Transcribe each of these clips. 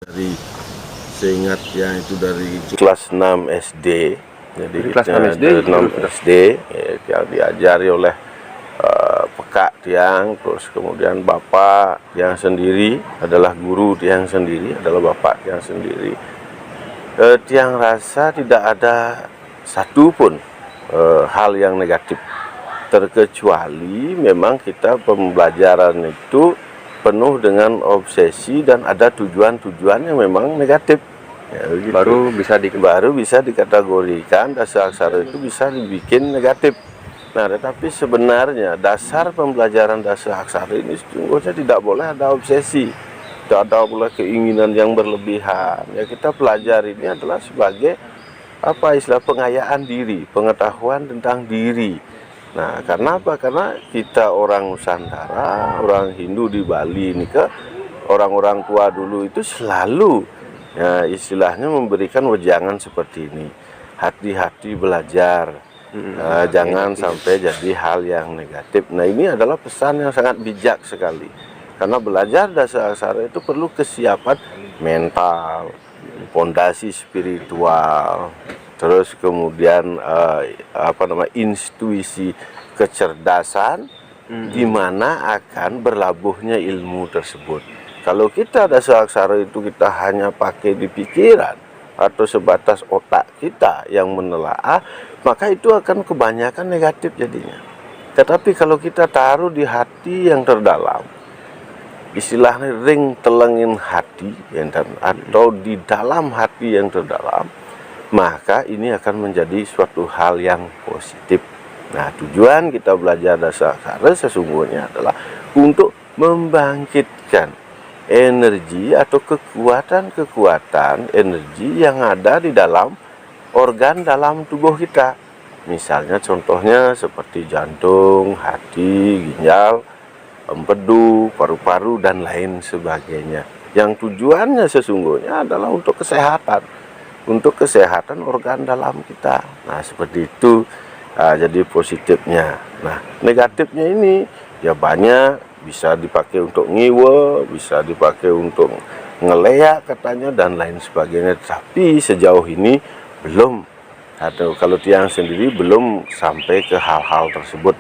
Dari seingatnya itu dari kelas 6 SD. Jadi kelas 6 SD, 6 SD yang diajari oleh Pekak Tiang, terus kemudian Bapak yang sendiri adalah guru Tiang sendiri, adalah Bapak Tiang sendiri. Tiang rasa tidak ada satupun hal yang negatif, terkecuali memang kita pembelajaran itu penuh dengan obsesi dan ada tujuan-tujuan yang memang negatif. Ya, begitu. Baru bisa dikategorikan dasar aksara itu bisa dibikin negatif. Nah, tetapi sebenarnya dasar pembelajaran dasar aksara ini sesungguhnya tidak boleh ada obsesi, tidak ada boleh keinginan yang berlebihan. Ya, kita pelajari ini adalah sebagai istilah pengayaan diri, pengetahuan tentang diri. Nah, karena apa? Karena kita orang Nusantara, orang Hindu di Bali ini orang-orang tua dulu itu selalu ya, istilahnya memberikan wejangan seperti ini. Hati-hati belajar, jangan sampai jadi hal yang negatif. Nah, ini adalah pesan yang sangat bijak sekali. Karena belajar dasar aksara itu perlu kesiapan mental, fondasi spiritual, terus kemudian intuisi, kecerdasan, di mana akan berlabuhnya ilmu tersebut. Kalau kita dasar aksara itu kita hanya pakai di pikiran atau sebatas otak kita yang menelaah, maka itu akan kebanyakan negatif jadinya. Tetapi kalau kita taruh di hati yang terdalam, istilahnya ring telengin hati atau di dalam hati yang terdalam, maka ini akan menjadi suatu hal yang positif. Nah, tujuan kita belajar dasar aksara sesungguhnya adalah untuk membangkitkan energi atau kekuatan energi yang ada di dalam organ dalam tubuh kita. Misalnya contohnya seperti jantung, hati, ginjal, empedu, paru-paru, dan lain sebagainya. Yang tujuannya sesungguhnya adalah untuk kesehatan organ dalam kita. Nah, seperti itu. Jadi positifnya. Nah, negatifnya ini ya banyak, bisa dipakai untuk ngiwe, bisa dipakai untuk ngeleak katanya dan lain sebagainya. Tapi sejauh ini belum, atau kalau Tiang sendiri belum sampai ke hal-hal tersebut.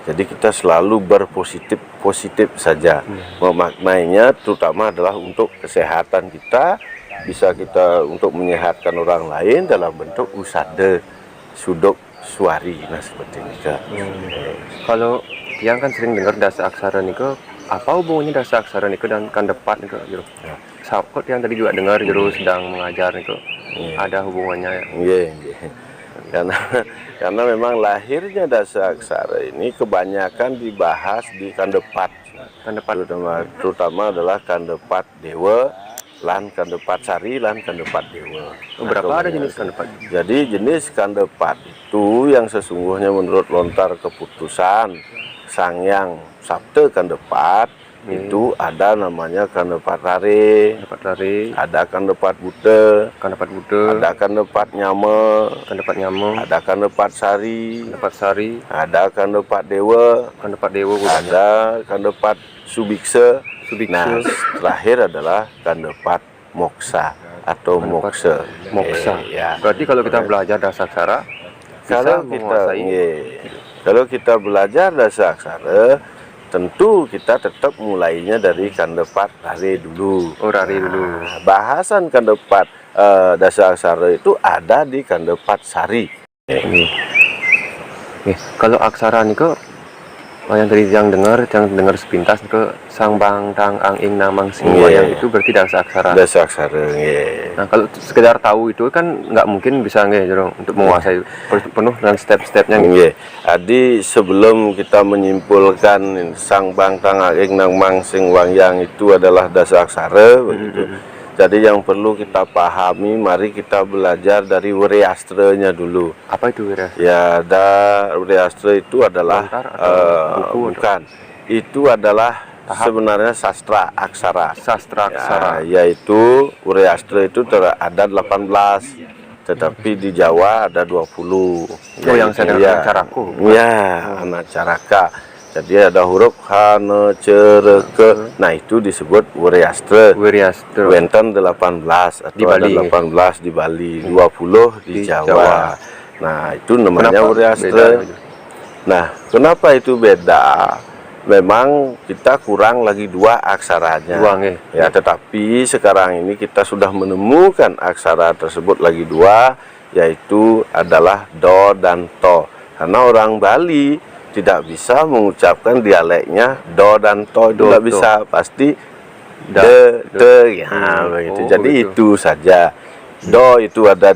Jadi kita selalu berpositif saja. Memaknainya terutama adalah untuk kesehatan kita, bisa kita untuk menyehatkan orang lain dalam bentuk usada, sudok, suari. Nah, seperti ini Kak. Kalau Tiang kan sering dengar dasar aksara niko, apa hubungannya dasar aksara niko dan kandepat niko jero? Ya. Kok Tiang tadi juga dengar jero sedang mengajar niko. Ada hubungannya ya? Iya. Karena memang lahirnya dasar aksara ini kebanyakan dibahas di kandepat. Terutama adalah kandepat dewa, lan kandepat sari, lan kandepat dewa. Berapa ada jenis kandepat? Jadi jenis kandepat itu yang sesungguhnya menurut lontar keputusan Sangyang Sabta Kandepat, itu ada namanya kandepat rare, ada kandepat buta, ada kandepat nyama, ada kandepat sari, ada kandepat dewa, ada kandepat subiksa. Nah, terakhir adalah kandepat moksa atau moksa. Ya. Berarti kalau kita belajar dasar aksara, kalau kita belajar dasar aksara, tentu kita tetap mulainya dari kandepat rare dulu. Bahasan kandepat dasar aksara itu ada di kandepat sari. Kalau aksara niko yang tadi yang dengar sepintas ke sang bang tang ang ing namang sing wayang itu berarti dasar aksara. Nah, kalau sekedar tahu itu kan nggak mungkin bisa untuk menguasai penuh dengan step-stepnya. Jadi sebelum kita menyimpulkan sang bang tang ang ing namang sing wayang itu adalah dasar aksara begitu. Jadi yang perlu kita pahami, mari kita belajar dari Wariastranya dulu. Apa itu Wariastra? Ya, Wariastra itu adalah bukan. Itu adalah sebenarnya sastra aksara. Yaitu Wariastra itu ada 18. Tetapi di Jawa ada 20. Yang saya dengar Caraku. Ya, anak Caraka. Jadi ada huruf H, N, C, R, K. Nah, itu disebut Wuriastra. Wenten 18 atau ada 18 di Bali, 20 di Jawa. Nah, itu namanya Wuriastra. Nah, kenapa itu beda? Memang kita kurang lagi 2 aksaranya. Ya, tetapi sekarang ini kita sudah menemukan aksara tersebut lagi 2, yaitu adalah do dan to. Karena orang Bali tidak bisa mengucapkan dialeknya do dan to, itu tidak bisa, pasti ya begitu. Jadi itu saja. Do itu ada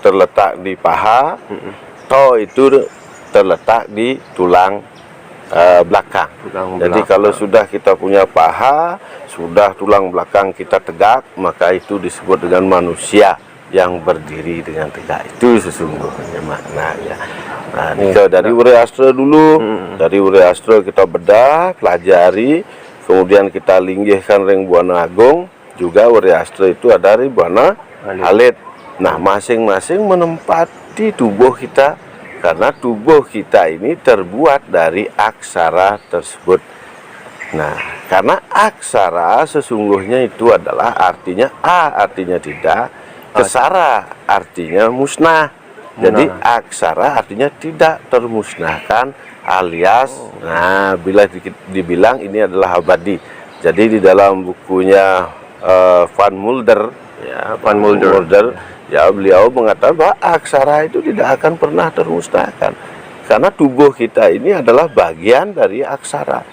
terletak di paha, to itu terletak di tulang belakang. Jadi kalau sudah kita punya paha, sudah tulang belakang kita tegak, maka itu disebut dengan manusia yang berdiri dengan tegak. Itu sesungguhnya maknanya. Nah, dari Wuriastra dulu, dari Wuriastra kita bedah, pelajari, kemudian kita linggihkan ring Buana Agung, juga Wuriastra itu ada dari Buana Alit. Nah, masing-masing menempati tubuh kita, karena tubuh kita ini terbuat dari aksara tersebut. Nah, karena aksara sesungguhnya itu adalah artinya A artinya tidak, kesara artinya musnah. Jadi aksara artinya tidak termusnahkan, alias nah bila dibilang ini adalah abadi. Jadi di dalam bukunya Van Mulder, ya, Van Mulder, ya, beliau mengatakan bahwa aksara itu tidak akan pernah termusnahkan, karena tubuh kita ini adalah bagian dari aksara.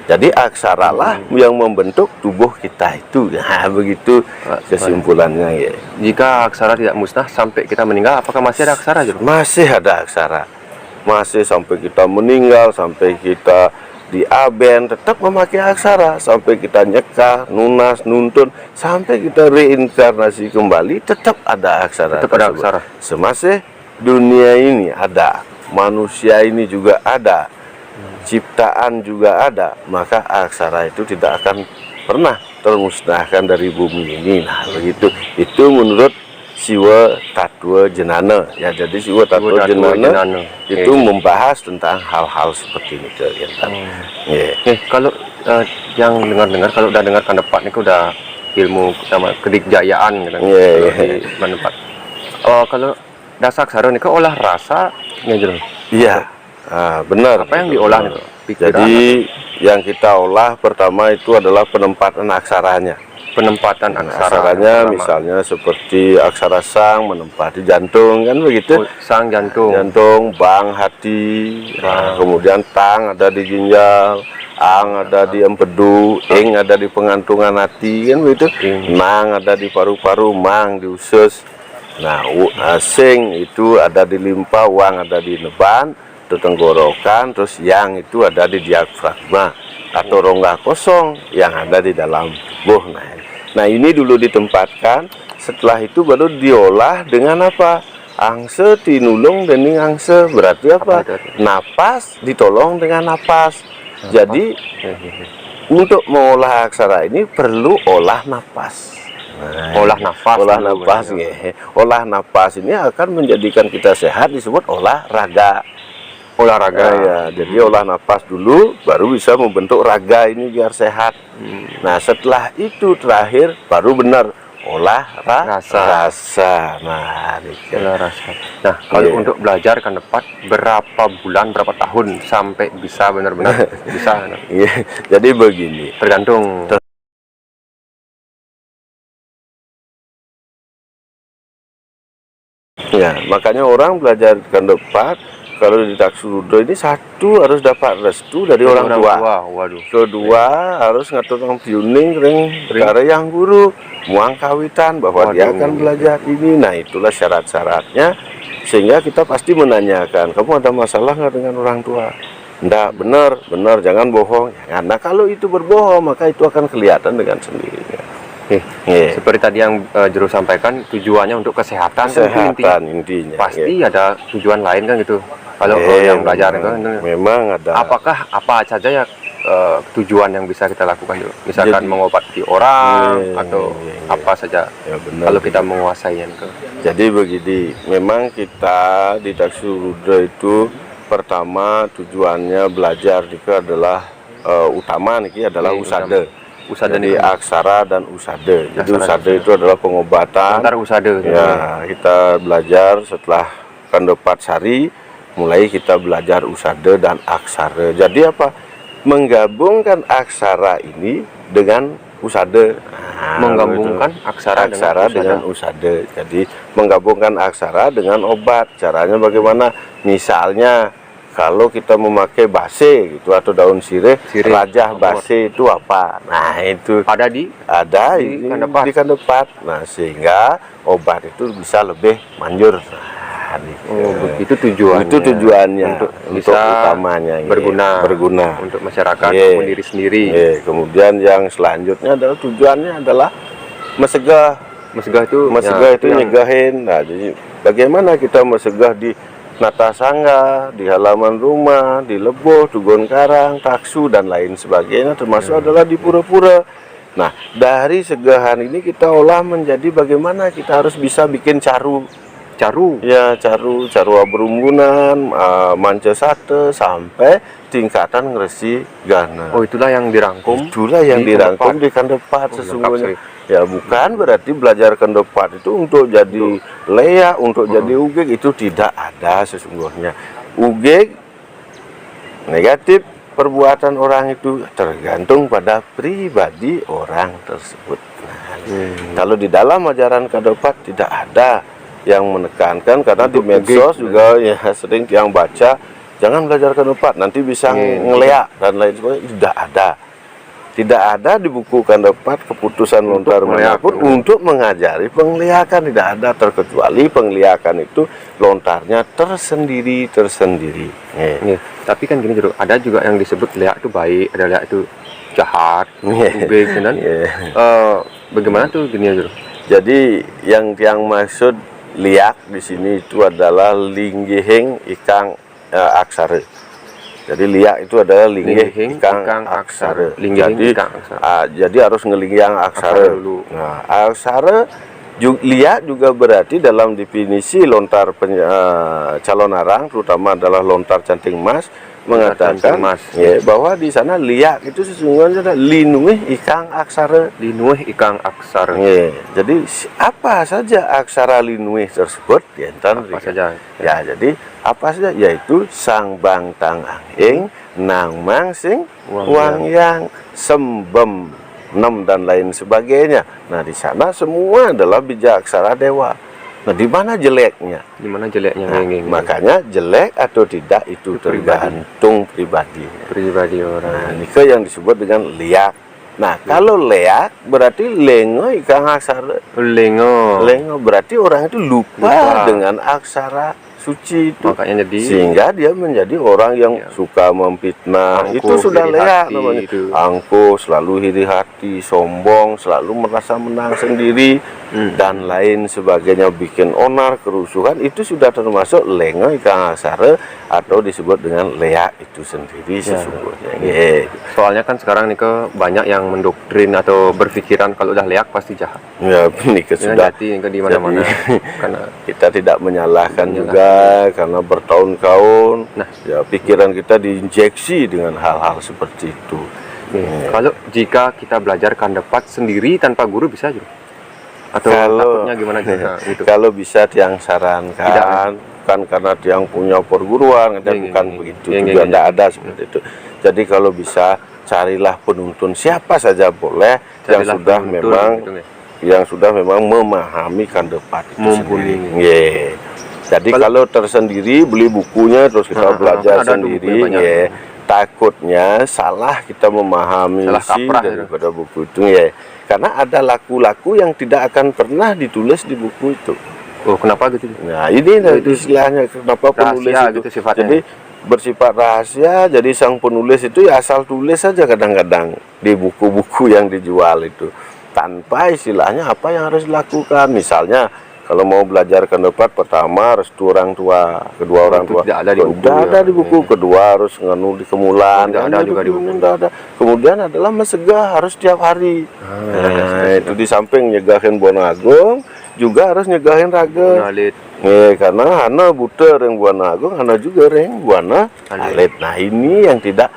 Jadi aksaralah yang membentuk tubuh kita itu. Nah, begitu kesimpulannya ya. Jika aksara tidak musnah sampai kita meninggal, apakah masih ada aksara? Masih ada aksara. Masih sampai kita meninggal, sampai kita diaben, tetap memakai aksara. Sampai kita nyekah, nunas, nuntun, sampai kita reinkarnasi kembali, tetap ada aksara. Tetap ada aksara. Semasih dunia ini ada, manusia ini juga ada, ciptaan juga ada, maka aksara itu tidak akan pernah termusnahkan dari bumi ini. Nah, begitu. Itu menurut Siwa Tattwa Jenana. Ya, jadi Siwa Tattwa Jenana itu membahas tentang hal-hal seperti ini. Kalau yang dengar-dengar, kalau udah dengar Kandepat ini udah ilmu sama kedikjayaan gitu. Kandepat. Kalau dasaksara ini olah rasa ngejer. Iya. Benar. Apa yang diolah itu? Jadi yang kita olah pertama itu adalah penempatan aksaranya. Penempatan aksaranya misalnya seperti aksara sang menempati jantung, kan begitu. Sang jantung. Jantung, bang hati. Nah, kemudian tang ada di ginjal, ang ada di empedu, ing ada di pengantungan hati, kan begitu. Nang ada di paru-paru, mang di usus. Nah, sing itu ada di limpa, wang ada di neban, itu tenggorokan, terus yang itu ada di diafragma atau rongga kosong yang ada di dalam tubuh. Nah, ini dulu ditempatkan, setelah itu baru diolah dengan apa? Angse tinulung dening angse, berarti apa? Napas ditolong dengan napas. Jadi untuk mengolah aksara ini perlu olah napas. Olah nafas. Olah napas ini akan menjadikan kita sehat, disebut olahraga. Ya, jadi olah nafas dulu baru bisa membentuk raga ini biar sehat. Nah, setelah itu terakhir baru benar olah rasa. Nah, kalau untuk belajar Kandepat berapa bulan, berapa tahun sampai bisa benar-benar bisa? Jadi begini, tergantung. Ya, makanya orang belajar Kandepat kalau di Taksudro ini satu harus dapat restu dari orang tua. Kedua harus ngatur orang tuning ring yang guru muang kawitan bahwa dia akan belajar ini. Nah, itulah syarat-syaratnya, sehingga kita pasti menanyakan, kamu ada masalah nggak dengan orang tua? Enggak, benar, jangan bohong. Nah, kalau itu berbohong maka itu akan kelihatan dengan sendirinya. Seperti tadi yang Jero sampaikan, tujuannya untuk kesehatan intinya. Pasti ada tujuan lain kan gitu. Kalau yang belajar itu memang ada. Apakah apa saja ya tujuan yang bisa kita lakukan juga? Misalkan mengobati orang atau apa saja. Ya, benar, kalau kita menguasainya. Jadi begini, memang kita di Taksudro itu pertama tujuannya belajar itu adalah utama niki adalah usade. Usade jadi aksara dan usade. Jadi usade itu adalah pengobatan. Antar usade. Ya, kita belajar setelah kandepat sari, mulai kita belajar usade dan aksara. Jadi apa? Menggabungkan aksara ini dengan usade. Menggabungkan aksara dengan usade. Jadi menggabungkan aksara dengan obat. Caranya bagaimana? Misalnya kalau kita memakai base gitu atau daun sirih, rajah base itu apa? Nah, itu ada di kandepat. Nah, sehingga obat itu bisa lebih manjur. Itu tujuannya. Itu tujuannya untuk utamanya berguna untuk masyarakat, untuk diri sendiri. Kemudian yang selanjutnya adalah tujuannya adalah mesegah itu nyegahin. Nah, jadi bagaimana kita mesegah di nata sangga, di halaman rumah, di leboh, tugon karang, taksu dan lain sebagainya, termasuk adalah di pura-pura. Nah, dari segahan ini kita olah menjadi bagaimana kita harus bisa bikin caru aberumbunan, manca sate sampai tingkatan ngeresi gana. Itulah yang dirangkum di kandepat sesungguhnya. Ya, bukan berarti belajar kandepat itu untuk jadi leak, untuk jadi ugeg, itu tidak ada sesungguhnya. Ugeg negatif perbuatan orang itu tergantung pada pribadi orang tersebut. Kalau di dalam ajaran kandepat tidak ada yang menekankan, karena di medsos juga ya sering yang baca jangan belajar kandepat nanti bisa ngeleak dan lain sebagainya. Tidak ada di buku kandepat keputusan lontar manapun untuk mengajari penglihakan, tidak ada, terkecuali penglihakan itu lontarnya tersendiri. Tapi kan gini Jero, ada juga yang disebut leak itu baik, ada leak itu jahat, bagaimana tuh gini Jero? Jadi yang maksud liak di sini itu adalah linggihing ikang aksara. Jadi liak itu adalah linggih ikang aksara. Jadi harus ngelinggih aksara dulu. Nah, aksara liak juga berarti dalam definisi lontar calon arang, terutama adalah lontar canting mas, mengatakan bahwa di sana liak itu sesungguhnya adalah linuih ikang aksara. Jadi apa saja aksara linuih tersebut jadi apa saja, yaitu sang bang tang anging, nang mang sing wang yang sembem nem dan lain sebagainya. Nah, di sana semua adalah bijaksana dewa. Nah, di mana jeleknya? Makanya jelek atau tidak itu tergantung pribadi orang. Nah, ini yang disebut dengan liak. Nah, kalau leak berarti lengo ikang aksara. Lengo berarti orang itu lupa dengan aksara suci itu. Makanya sehingga dia menjadi orang yang suka memfitnah. Itu sudah leak namanya. Angkuh, selalu iri hati, sombong, selalu merasa menang sendiri dan lain sebagainya, bikin onar, kerusuhan, itu sudah termasuk lengo ikang aksara atau disebut dengan leak itu sendiri sesungguhnya. Soalnya kan sekarang nih banyak yang mendoktrin atau berpikiran kalau udah leak pasti jahat. Ya, ini sudah di mana-mana. Karena kita tidak menyalahkan juga karena bertahun-tahun pikiran kita diinjeksi dengan hal-hal seperti itu. Kalau jika kita belajar kandepat sendiri tanpa guru bisa juga? Atau takutnya gimana gitu? Kalau bisa tiang sarankan, bukan karena tiang punya perguruan, bukan begitu, juga tidak ada seperti itu. Jadi kalau bisa carilah penuntun siapa saja boleh yang sudah memang memahami kandepat itu sendiri. Jadi kalau tersendiri beli bukunya terus kita belajar sendiri, takutnya salah kita memahami isi daripada buku itu karena ada laku-laku yang tidak akan pernah ditulis di buku itu. Kenapa gitu? Nah, ini istilahnya kenapa penulis itu gitu sifatnya. Jadi bersifat rahasia. Jadi sang penulis itu ya asal tulis saja kadang-kadang di buku-buku yang dijual itu, tanpa istilahnya apa yang harus dilakukan. Misalnya kalau mau belajar kandepat, pertama restu orang tua, kedua orang tua tidak ada di buku, kedua harus nganu di kemulan, ada juga di buku. Kemudian adalah mesegah harus tiap hari. Itu di samping nyegahin Bonagung juga harus nyegahin Rageng. Karena hana buta reng buana agung, hana juga reng buana alit. Nah ini yang tidak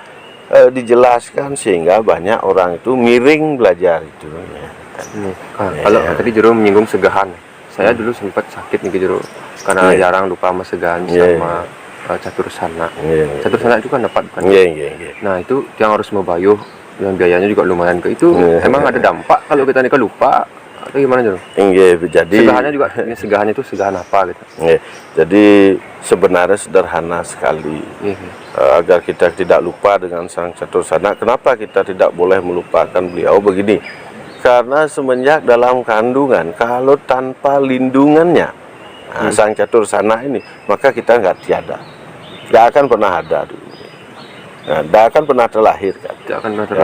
dijelaskan sehingga banyak orang itu miring belajar itu. Kalau tadi Jero menyinggung segahan, saya dulu sempat sakit nih Jero karena jarang lupa sama segahan sama catur sana. Catur sana itu kan dapat kan? Nah itu yang harus membayuh, yang biayanya juga lumayan ke itu. Emang ada dampak kalau kita nikah lupa atau gimana Jero? Jadi segahannya juga, ini segahannya itu segahan apa gitu? Jadi sebenarnya sederhana sekali. Agar kita tidak lupa dengan sang catur sana. Kenapa kita tidak boleh melupakan beliau? Begini, karena semenjak dalam kandungan, kalau tanpa lindungannya sang catur sana ini, maka kita nggak tiada, nggak akan pernah ada dulu. Nggak akan pernah terlahirkan.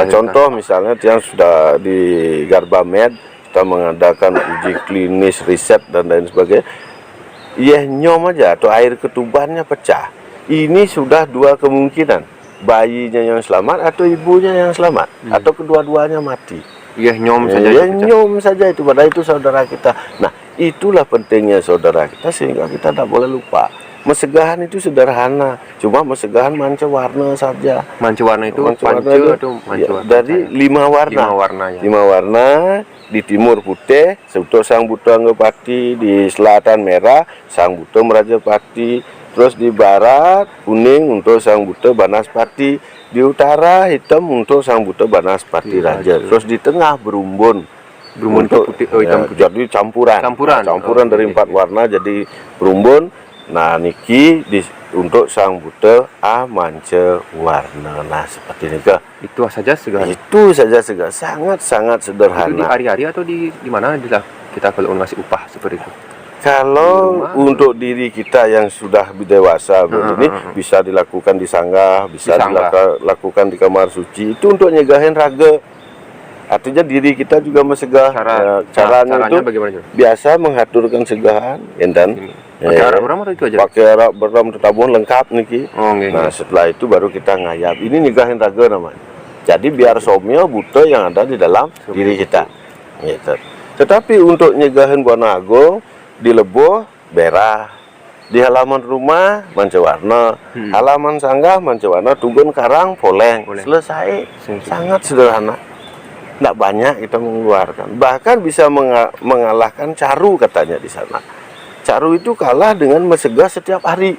Contoh misalnya yang sudah di Garbamed, kita mengadakan uji klinis, riset dan lain sebagainya. Nyom aja atau air ketubannya pecah. Ini sudah dua kemungkinan, bayinya yang selamat atau ibunya yang selamat, atau kedua-duanya mati. Nyom saja. Nyom saja itu, padahal itu saudara kita. Nah, itulah pentingnya saudara kita sehingga kita tidak boleh lupa. Mesegahan itu sederhana, cuma mesegahan manca warna saja. Manca warna itu dari 5 warna. 5 warna. Di timur putih, untuk Sang Buto Anggapati, di selatan merah, Sang Buto Merajapati, terus di barat kuning untuk Sang Buto Banaspati, di utara hitam untuk Sang Buto Banaspati Raja, terus di tengah berumbun untuk putih, hitam putih. Jadi campuran dari 4 warna jadi berumbun. Nah niki untuk Sang Buto Amanca Warna. Nah seperti ini ke. Itu saja segahan. Itu saja segahan. Sangat sederhana. Itu di hari-hari atau di mana kita kalau ngasih upah seperti itu? Kalau untuk diri kita yang sudah dewasa begini bisa dilakukan di sanggah, bisa dilakukan di kamar suci. Itu untuk nyegahin raga. Artinya diri kita juga mesegah. Caranya itu bagaimana? Biasa mengaturkan segahan, enten. Pakai arak beram atau itu aja? Pakai arak beram tetabung lengkap niki. Nah setelah itu baru kita ngayap. Ini nyegahin raga namanya. Jadi biar somyo buta yang ada di dalam diri kita. Gitu. Tetapi untuk nyegahin buana agung di leboh berah, di halaman rumah manca warna, halaman sanggah manca warna, tunggun karang poleng. Selesai. Sangat sederhana. Tidak banyak kita mengeluarkan. Bahkan bisa mengalahkan caru katanya di sana. Caru itu kalah dengan mesegah setiap hari.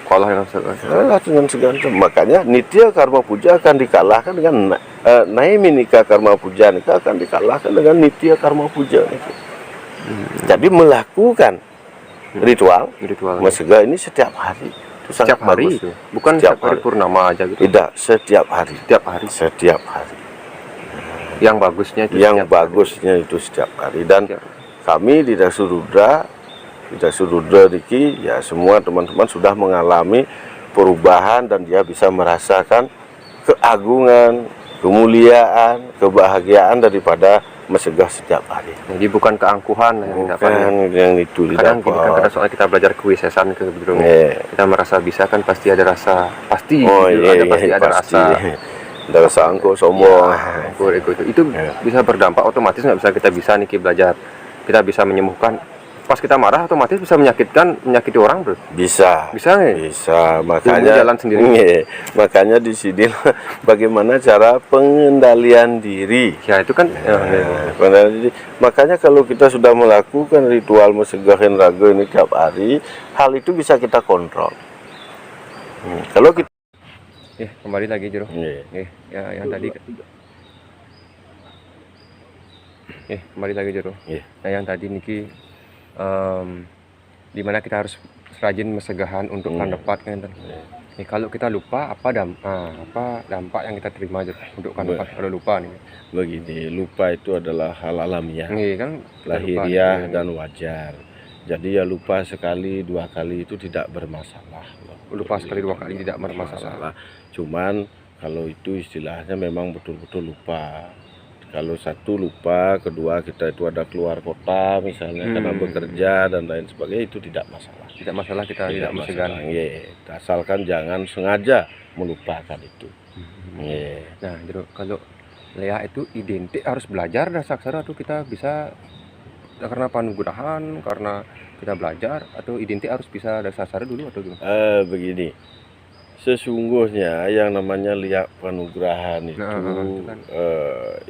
Kalah dengan segala. Makanya nitya karma puja akan dikalahkan dengan naiminika karma puja akan dikalahkan dengan nitya karma puja. Jadi melakukan ritual mesegah ini setiap hari. Itu sangat bagus. Itu. Bukan setiap hari purnama aja gitu. Tidak, setiap hari. Setiap hari. Yang bagusnya itu setiap hari. Dan kami di Dasurudra Diki, ya semua teman-teman sudah mengalami perubahan dan dia bisa merasakan keagungan, kemuliaan, kebahagiaan daripada mesegah setiap hari. Jadi bukan keangkuhan yang itu kadang kadang soalnya kita belajar kewisesan kita merasa bisa kan pasti ada rasa pasti ada rasa angkuh sombong itu bisa berdampak otomatis nggak bisa nih belajar kita bisa menyembuhkan. Pas kita marah otomatis bisa menyakiti orang bro. Bisa makanya jalan sendiri. Makanya di sini bagaimana cara pengendalian diri ya itu kan makanya kalau kita sudah melakukan ritual mesegahin raga ini tiap hari, hal itu bisa kita kontrol. Kalau kita kembali lagi Jero ya yang tadi kembali lagi Jero nah yang tadi niki dimana kita harus rajin mesegahan untuk kandepat kan. Kalau kita lupa apa dampak yang kita terima aja untuk kandepat kalau lupa nih. Begini, lupa itu adalah hal alamiah, kan lahiriah dan wajar. Jadi ya lupa sekali 2 kali itu tidak bermasalah. Lupa sekali 2 kali tidak bermasalah. Cuman kalau itu istilahnya memang betul-betul lupa. Kalau satu lupa, kedua kita itu ada keluar kota misalnya karena bekerja dan lain sebagainya, itu tidak masalah. Tidak masalah kita tidak mesegan. Asalkan jangan sengaja melupakan itu. Nah, kalau Lea itu identik harus belajar dasar aksara atau kita bisa karena panugrahan, karena kita belajar, atau identik harus bisa dasar dulu atau gimana? Begini, sesungguhnya yang namanya liak panugrahan itu,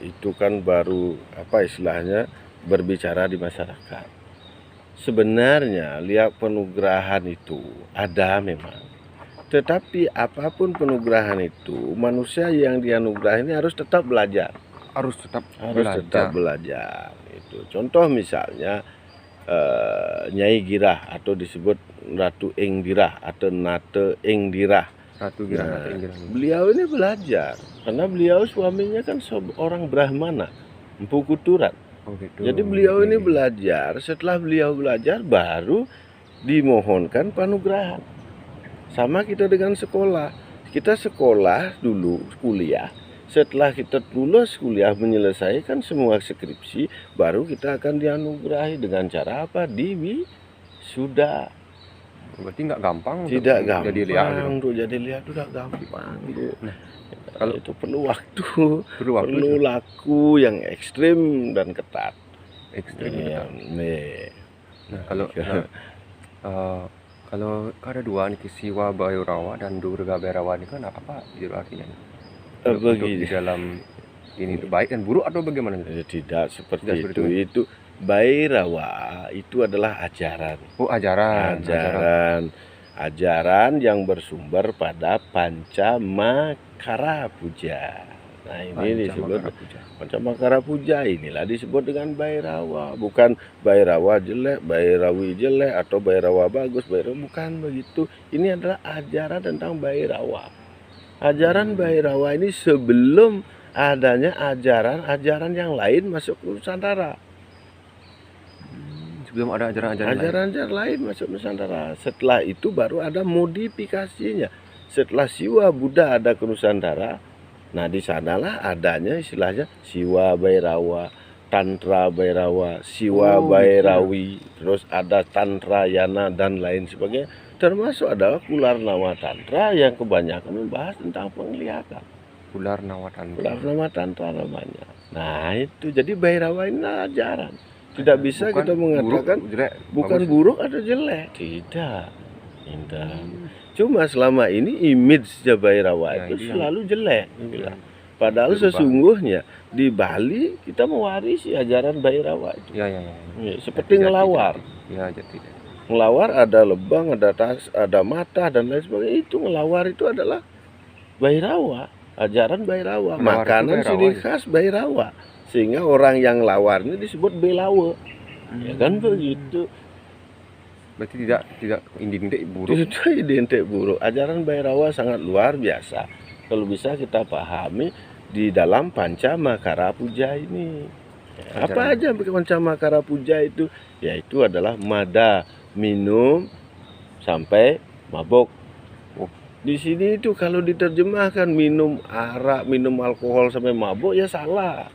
itu kan baru apa istilahnya berbicara di masyarakat. Sebenarnya liak panugrahan itu ada memang, tetapi apapun penugerahan itu, manusia yang dianugerahi ini harus tetap belajar. Harus tetap belajar. Itu contoh misalnya Nyai Girah atau disebut Ratu Engdirah atau Nate Engdirah. Ratu Girah, Nate Engdirah. Beliau ini belajar karena beliau suaminya kan seorang Brahmana, Empu Kuturan. Oh, gitu. Jadi beliau ini belajar, setelah beliau belajar baru dimohonkan panugrahan. Sama kita dengan sekolah. Kita sekolah dulu, kuliah. Setelah kita lulus kuliah menyelesaikan semua skripsi, baru kita akan dianugerahi dengan cara apa? Sudah. Berarti nggak gampang. Tidak gampang jadi lihat untuk jadi lihat, udah gampang. Nah, kalau itu perlu waktu, perlu laku yang ekstrim dan ketat. Nah, kalau ada dua nih, Siwa Bhairawa dan Durga Bhairawa ini kan apa itu artinya? Begini, di dalam ini itu baik dan buruk atau bagaimana? Tidak seperti itu. Itu Bhairawa itu adalah ajaran. Oh, ajaran yang bersumber pada Pancamakara Puja. Nah, ini disebut Pancamakara Puja, inilah disebut dengan Bhairawa. Bukan Bhairawa jelek, Bhairawi jelek, atau Bhairawa bagus, bukan begitu. Ini adalah ajaran tentang Bhairawa. Ajaran Bhairawa ini sebelum adanya ajaran-ajaran yang lain masuk ke Nusantara. Sebelum ada ajaran-ajaran lain masuk Nusantara. Setelah itu baru ada modifikasinya. Setelah Siwa Buddha ada ke Nusantara, nah di sanalah adanya istilahnya Siwa Bhairawa, Tantra Bhairawa, Siwa Bhairawi, terus ada Tantra Yana dan lain sebagainya. Termasuk adalah Kularnawa Tantra yang kebanyakan membahas tentang penglihatan. Kularnawa Tantra namanya. Nah itu, jadi Bhairawa ini ajaran. Tidak bisa kita mengatakan bukan buruk atau jelek. Tidak. Cuma selama ini image Bhairawa itu selalu jelek. Padahal sesungguhnya di Bali kita mewarisi ajaran Bhairawa itu. Seperti ngelawar. Ngelawar ada lebang, ada tas, ada mata dan lain sebagainya. Itu ngelawar itu adalah Bhairawa, ajaran Bhairawa. Makanan ciri khas Bhairawa. Sehingga orang yang lawar ini disebut Belawa. Ya kan begitu. Berarti tidak identik buruk. Tidak identik buruk. Ajaran Bhairawa sangat luar biasa. Kalau bisa kita pahami di dalam Pancamakara Puja ini. Apa aja Pancamakara Puja itu? Yaitu adalah mada, minum sampai mabok. Di sini itu kalau diterjemahkan minum arak, minum alkohol sampai mabok ya salah.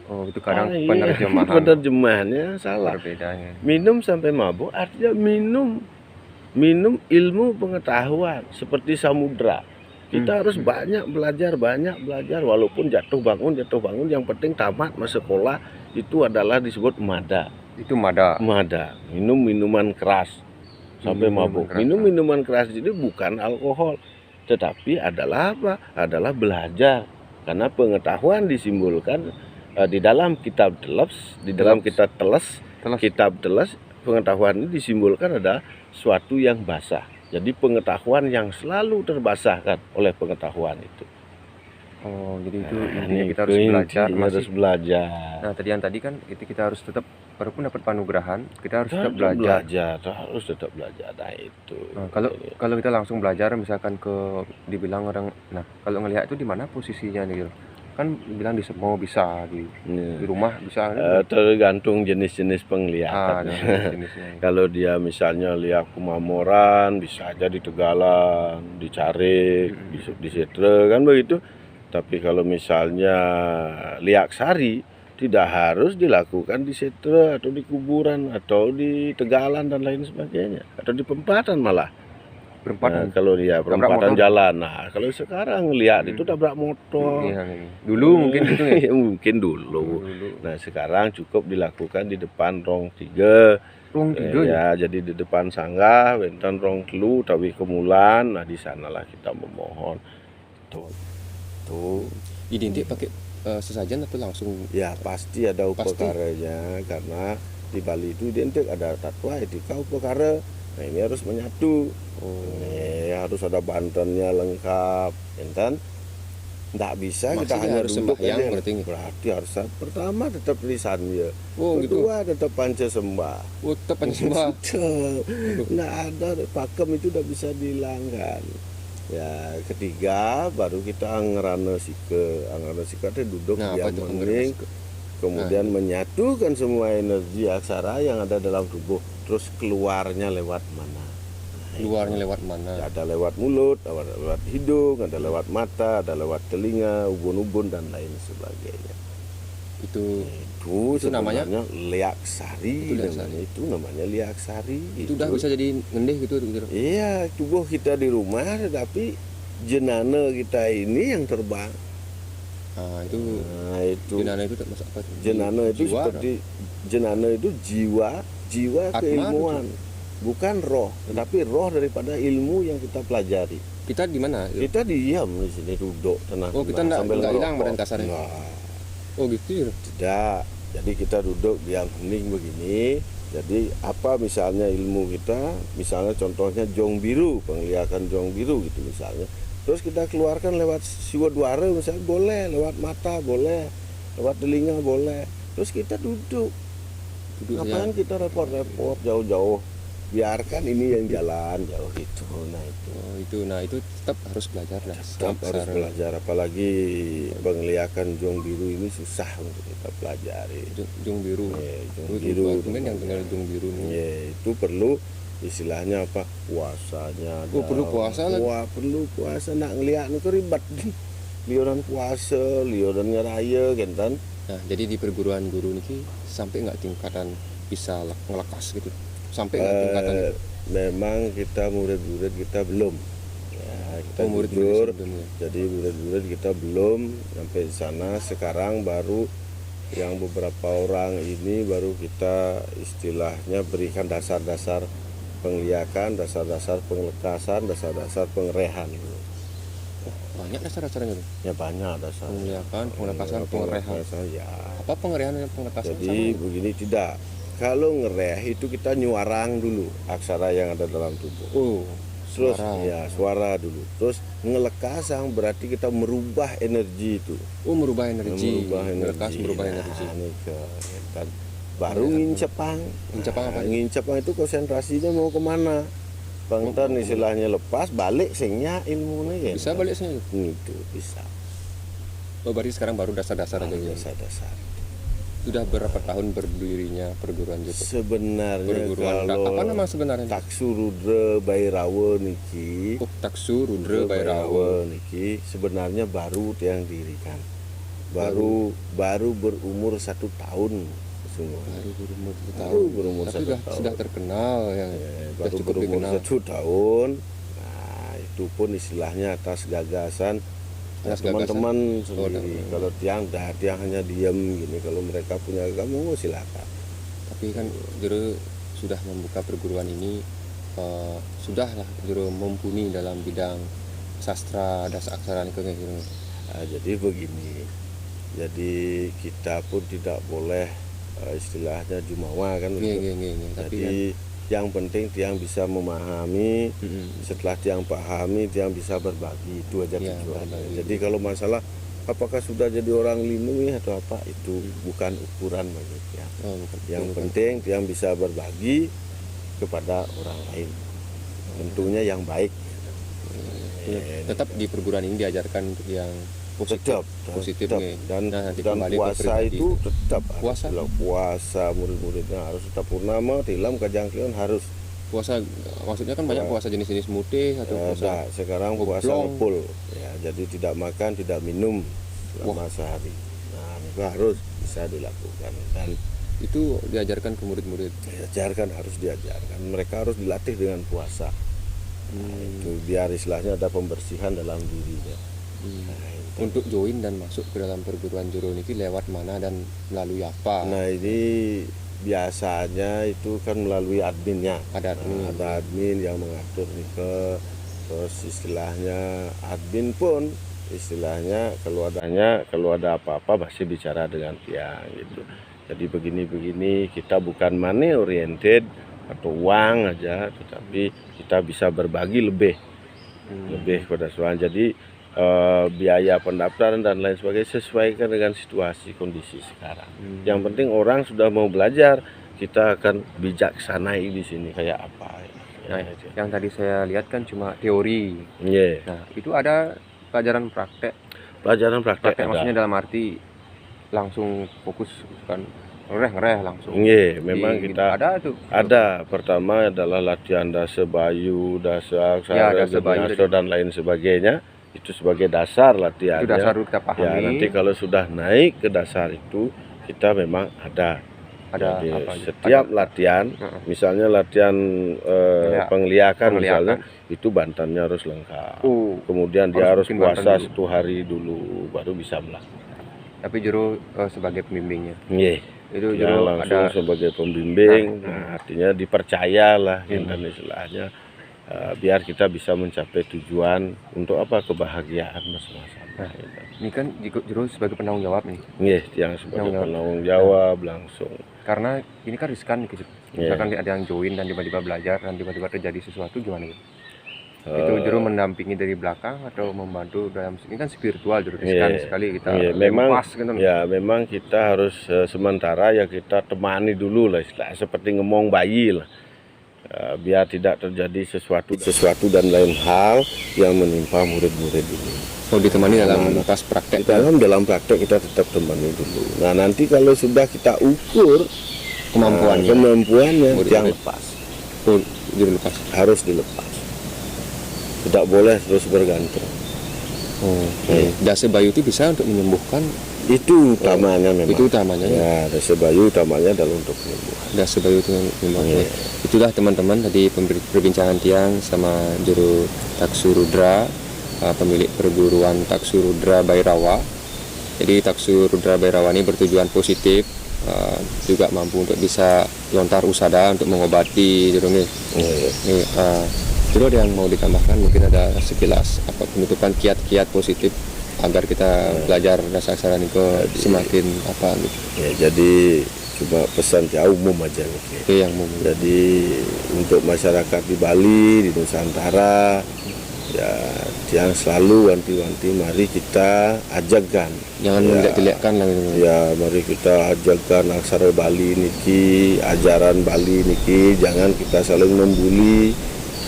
Oh, itu kadang penerjemahannya salah. Perbedaannya. Minum sampai mabuk artinya minum ilmu pengetahuan seperti samudra. Kita harus banyak belajar walaupun jatuh bangun yang penting tamat sekolah. Itu adalah disebut mada. Itu mada. Minum minuman keras sampai mabuk. Minum minuman keras itu bukan alkohol, tetapi adalah apa? Adalah belajar. Karena pengetahuan disimbolkan di dalam kitab teles, pengetahuan ini disimbolkan ada suatu yang basah. Jadi pengetahuan yang selalu terbasahkan oleh pengetahuan itu. Oh, jadi itu intinya kita harus belajar. Nah, tadi kan itu kita harus tetap, walaupun dapat panugrahan, kita harus tetap belajar. Harus tetap belajar. Nah, itu. Nah, kalau kita langsung belajar, misalkan dibilang orang, nah kalau ngelihat itu di mana posisinya nih gitu. Kan bilang mau bisa di rumah bisa. Tergantung jenis-jenis penglihatan. Kalau dia misalnya lihat Kumamoran, bisa aja di Tegalan, di Carik, di Setre kan begitu. Tapi kalau misalnya liak sari, tidak harus dilakukan di Setre atau di kuburan atau di Tegalan dan lain sebagainya, atau di Pempatan malah. perempatan. Nah, kalau dia perempatan jalan. Nah, kalau sekarang lihat itu tabrak motor. Dulu mungkin gitu ya. Mungkin dulu. Nah, sekarang cukup dilakukan di depan rong 3. Ya, jadi di depan sanggah, benten rong 3 tawi kemulan. Nah, di sanalah kita memohon. Tuh. Identik pakai sesajen atau langsung? Ya, pasti ada upakaranya karena di Bali itu identik ada tatwa etika upakara. Nah, ini harus menyatu. Harus ada bantennya lengkap, enten. Nggak bisa kita hanya harus duduk aja. Berarti harus pertama tetap lisannya. Kedua tetap panca sembah. Tetap panca sembah. Nggak ada pakem itu udah bisa dihilangkan. Ya, ketiga baru kita angrana sika duduk diam hening, kemudian menyatukan semua energi aksara yang ada dalam tubuh, terus keluarnya lewat mana? Ada lewat mulut, ada lewat hidung, ada lewat mata, ada lewat telinga, ubun-ubun dan lain sebagainya. Itu namanya liaksari. Itu namanya liaksari. Itu udah bisa jadi ngendih gitu. Iya, tubuh kita di rumah, tetapi jenana kita ini yang terbang. Itu jenana itu maksud apa? Jenana itu seperti jenana itu jiwa keilmuan. Bukan roh, tetapi roh daripada ilmu yang kita pelajari. Kita di mana? Kita diam di sini, duduk tenang. Kita enggak hilang badan kasarnya. Gitu ya? Tidak. Jadi kita duduk diam hening begini. Jadi apa misalnya ilmu kita, misalnya contohnya jong biru, penglihatan jong biru gitu misalnya. Terus kita keluarkan lewat siwa duara misalnya boleh, lewat mata boleh, lewat telinga boleh. Terus kita duduk. Ngapain kita repot-repot jauh-jauh? Biarkan ini yang jalan jauh itu. Nah itu tetap harus belajar lah. Tetap harus belajar, apalagi penglihatan jong biru ini susah untuk kita pelajari. Jong biru. Jong biru. Yang dengar jong biru nih. Itu perlu istilahnya apa? Puasanya. Perlu puasa lagi. Perlu puasa, nak ngeliat itu ribet. Lioran puasa, lioran ngeraya kan. Nah, jadi di perguruan guru ini sampai nggak tingkatan bisa ngelekas gitu. Sampai tingkatan memang kita murid-murid kita belum ya, kita jujur, jadi murid-murid kita belum sampai di sana. Sekarang baru yang beberapa orang ini baru kita istilahnya berikan dasar-dasar penglihatan, dasar-dasar pengelekasan, dasar-dasar pengerehan. Banyak dasar-dasarnya tuh? Ya banyak dasar. Penglihatan, pengelekasan, pengerehan. Ya. Apa pengerehan dan pengelekasan? Jadi begini, tidak. Kalau ngereh itu kita nyuarang dulu aksara yang ada dalam tubuh. Terus suara dulu. Terus ngelekasang berarti kita merubah energi itu. Merubah energi. Merubah energi. Baru ngincepang. Ngincepang apa? Ngincepang itu konsentrasinya mau kemana? Bangtan istilahnya lepas balik sehingga ilmunya bisa balik sehingga itu bisa. Berarti sekarang baru dasar-dasar aja. Dasar-dasar. Sudah berapa tahun berdirinya perguruan Joko? Sebenarnya kalau apa nama sebenarnya? Taksu Rudra Bairawa niki. Taksu Rudra Bairawa niki sebenarnya baru yang dirikan. Baru berumur 1 tahun semua. Baru berumur 1 tahun. Tapi sudah terkenal yang baru berumur 1 tahun. Nah, itu pun istilahnya atas gagasan teman-teman sendiri. Kalau tiang hanya diam gini, kalau mereka punya kamu silakan. Tapi kan Jero sudah membuka perguruan ini, sudahlah Jero mumpuni dalam bidang sastra dasa aksara kayak gitu. Jadi begini, jadi kita pun tidak boleh istilahnya jumawa kan. Tapi yang penting tiang bisa memahami, setelah tiang pahami tiang bisa berbagi, itu aja tujuannya. Jadi kalau masalah apakah sudah jadi orang lindungi atau apa, itu bukan ukuran bagi tiang. Yang penting tiang bisa berbagi kepada orang lain, tentunya yang baik. Tetap di perguruan ini diajarkan untuk yang positif dan puasa itu tetap puasa murid-muridnya harus tetap purnama, tilam kajangklian harus puasa. Maksudnya kan banyak puasa jenis-jenis mutih atau puasa sekarang puasa ngepul ya, jadi tidak makan tidak minum selama sehari. Nah, itu harus bisa dilakukan dan itu diajarkan ke murid-murid. Harus diajarkan, mereka harus dilatih dengan puasa. Itu biar istilahnya ada pembersihan dalam dirinya. Untuk join dan masuk ke dalam perguruan juru ini lewat mana dan melalui apa? Nah ini biasanya itu kan melalui adminnya. Ada admin. Ada admin yang mengatur Nike. Terus istilahnya admin pun istilahnya kalau ada apa-apa pasti bicara dengan Tiang gitu. Jadi begini-begini, kita bukan money oriented atau uang aja, tetapi kita bisa berbagi lebih kepada suami. Jadi biaya pendaftaran dan lain sebagainya sesuaikan dengan situasi kondisi sekarang. Yang penting orang sudah mau belajar, kita akan bijaksanai di sini kayak apa. Nah, yang tadi saya lihat kan cuma teori. Nah, itu ada pelajaran praktek. Pelajaran praktek maksudnya dalam arti langsung fokus, bukan ngereh langsung. Memang kita ada tuh. Ada. Pertama adalah latihan dasar bayu, dasar aksara, dan lain sebagainya. Itu sebagai dasar latihannya. Itu dasar kita pahami. Ya, nanti kalau sudah naik ke dasar itu kita memang ada jadi apa, setiap latihan, misalnya latihan penglihakan misalnya, itu bantannya harus lengkap. Kemudian dia harus puasa 1 hari dulu baru bisa melakukan. Tapi juru sebagai pembimbingnya. Itu juru langsung sebagai pembimbing. Artinya dipercayalah dan istilahnya biar kita bisa mencapai tujuan untuk apa, kebahagiaan bersama-sama. Ini kan juru sebagai penanggung jawab nih. Yang sebagai penanggung jawab langsung. Karena ini kan riskan nih, misalkan ada yang join dan tiba-tiba belajar dan tiba-tiba terjadi sesuatu, gimana gitu? Itu juru mendampingi dari belakang atau membantu dalam, ini kan spiritual juru, riskan sekali kita. Memang gitu. Memang kita harus sementara ya kita temani dulu lah, seperti ngomong bayi lah. Biar tidak terjadi sesuatu dan lain hal yang menimpa murid-murid ini. Ditemani dalam pas praktek. Dalam praktek kita tetap temani dulu. Nah nanti kalau sudah kita ukur kemampuannya yang lepas. Harus dilepas. Tidak boleh terus bergantung. Dasa bayu itu bisa untuk menyembuhkan. Itu utamanya memang. Itu utamanya. Ya, dasa bayu utamanya adalah untuk penyembuhan. Dasa bayu itu memang. Itulah teman-teman tadi perbincangan Tiang sama juru Taksurudra, pemilik perguruan Taksurudra Bhairawa. Jadi Taksurudra Bhairawa ini bertujuan positif, juga mampu untuk bisa lontar usada untuk mengobati juru nih. Juru ada yang mau ditambahkan, mungkin ada sekilas apa penutupan kiat-kiat positif agar kita belajar dasar aksara ini semakin apa gitu. Jadi cuma pesan jauh umum aja nih. Yang umum. Jadi untuk masyarakat di Bali, di Nusantara, ya yang selalu wanti-wanti mari kita ajarkan. Jangan menjelek-jelekkan lah gitu. Ya mari kita ajarkan aksara Bali niki, ajaran Bali niki, jangan kita saling membuli,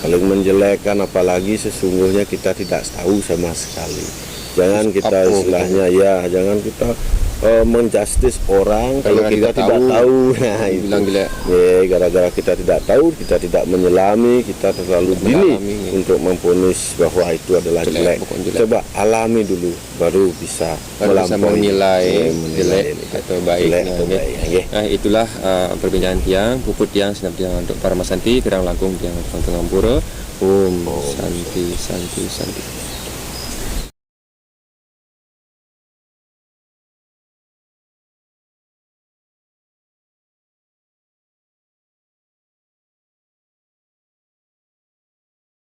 saling menjelekkan, apalagi sesungguhnya kita tidak tahu sama sekali. Jangan kita istilahnya jangan kita menjustis orang kalau kita tidak tahu. Nah, bilang gila. Gara-gara kita tidak tahu, kita tidak menyelami, kita terlalu dini untuk memvonis bahwa itu adalah jelek. Coba alami dulu, baru bisa menilai jelek atau baik. Nah, itulah perbincangan Tiang, puput Tiang, senap Tiang untuk para masanti, pirang langkung Tiang untuk Ngampura. Santi.